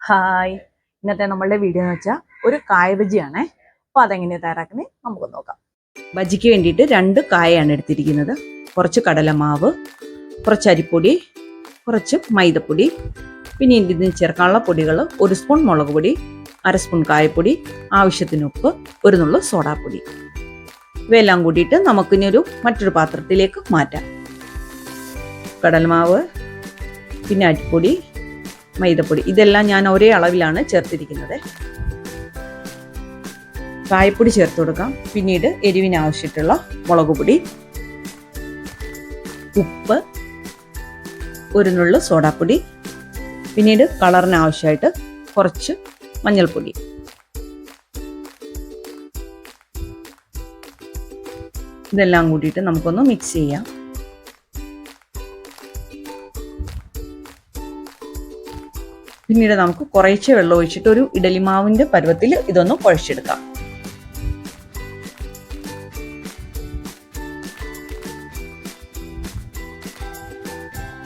Hi, ഇന്നത്തെ നമ്മളുടെ video എന്ന് വെച്ചാൽ ഒരു കായ ബജിയാണേ. അപ്പോൾ അതെങ്ങനെയാണ് തയ്യാറാക്കുന്നത് നമുക്ക് നോക്കാം. ബജിക്ക് വേണ്ടിയിട്ട് 2 കായയാണ് എടുത്തിരിക്കുന്നത്. കുറച്ച് കടലമാവ്, കുറച്ച് അരിപ്പൊടി, കുറച്ച് മൈദപ്പൊടി, പിന്നെ ഇതിന് ചേർക്കാനുള്ള പൊടികൾ 1 സ്പൂൺ മുളക് പൊടി, 1/2 സ്പൂൺ കായപ്പൊടി, ആവശ്യത്തിന് ഉപ്പ്, 1 നുള്ളു സോഡാപ്പൊടി. ഇവയെല്ലാം കൂടിയിട്ട് നമുക്കിനി മറ്റൊരു പാത്രത്തിലേക്ക് മാറ്റാം. കടലമാവ്, പിന്നെ അരിപ്പൊടി, മൈദപ്പൊടി ഇതെല്ലാം ഞാൻ ഒരേ അളവിലാണ് ചേർത്തിരിക്കുന്നത്. കായപ്പൊടി ചേർത്ത് കൊടുക്കാം. പിന്നീട് എരിവിന് ആവശ്യമുള്ള മുളക് പൊടി, ഉപ്പ്, 1 നുള്ളു സോഡാപ്പൊടി, പിന്നീട് കളറിന് ആവശ്യമായിട്ട് കുറച്ച് മഞ്ഞൾപ്പൊടി. ഇതെല്ലാം കൂടിയിട്ട് നമുക്കൊന്ന് മിക്സ് ചെയ്യാം. പിന്നീട് നമുക്ക് കുറേശ്ശെ വെള്ളം ഒഴിച്ചിട്ട് ഒരു ഇഡലിമാവിന്റെ പരുവത്തിൽ ഇതൊന്ന് കുഴച്ചെടുക്കാം.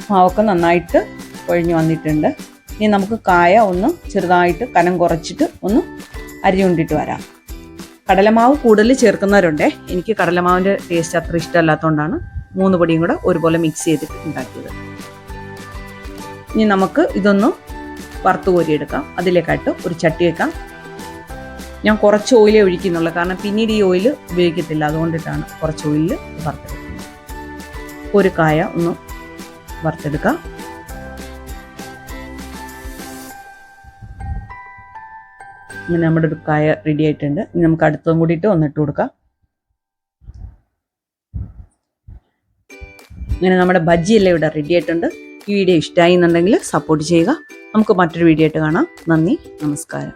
മാവൊക്കെ നന്നായിട്ട് കുഴഞ്ഞു വന്നിട്ടുണ്ട്. ഇനി നമുക്ക് കായ ഒന്ന് ചെറുതായിട്ട് കനം കുറച്ചിട്ട് ഒന്ന് അരിഞ്ഞുകൊണ്ടിട്ട് വരാം. കടലമാവ് കൂടുതൽ ചേർക്കുന്നവരുണ്ടേ. എനിക്ക് കടലമാവിൻ്റെ ടേസ്റ്റ് അത്ര ഇഷ്ടമല്ലാത്തതുകൊണ്ടാണ് 3 പൊടിയും കൂടെ ഒരുപോലെ മിക്സ് ചെയ്തിട്ട് ഉണ്ടാക്കിയത്. ഇനി നമുക്ക് ഇതൊന്ന് വറുത്ത് കോരിയെടുക്കാം. അതിലേക്കായിട്ട് ഒരു ചട്ടി വെക്കാം. ഞാൻ കുറച്ച് ഓയിലേ ഒഴിക്കുന്നുള്ളൂ, കാരണം പിന്നീട് ഈ ഓയിൽ ഉപയോഗിക്കത്തില്ല, അതുകൊണ്ടിട്ടാണ് കുറച്ച് ഓയിലിൽ വറുത്തെടുക്കുന്നത്. ഒരു കായ ഒന്ന് വറുത്തെടുക്കാം. ഇങ്ങനെ നമ്മുടെ ഒരു കായ റെഡി ആയിട്ടുണ്ട്. ഇനി നമുക്ക് അടുത്തതും കൂടിയിട്ട് ഒന്നിട്ട് കൊടുക്കാം. ഇങ്ങനെ നമ്മുടെ ബജിയെല്ലാം ഇവിടെ റെഡി ആയിട്ടുണ്ട്. ഈ വീഡിയോ ഇഷ്ടമായി എന്നുണ്ടെങ്കിൽ സപ്പോർട്ട് ചെയ്യുക. നമുക്ക് മറ്റൊരു വീഡിയോ ആയിട്ട് കാണാം. നന്ദി, നമസ്കാരം.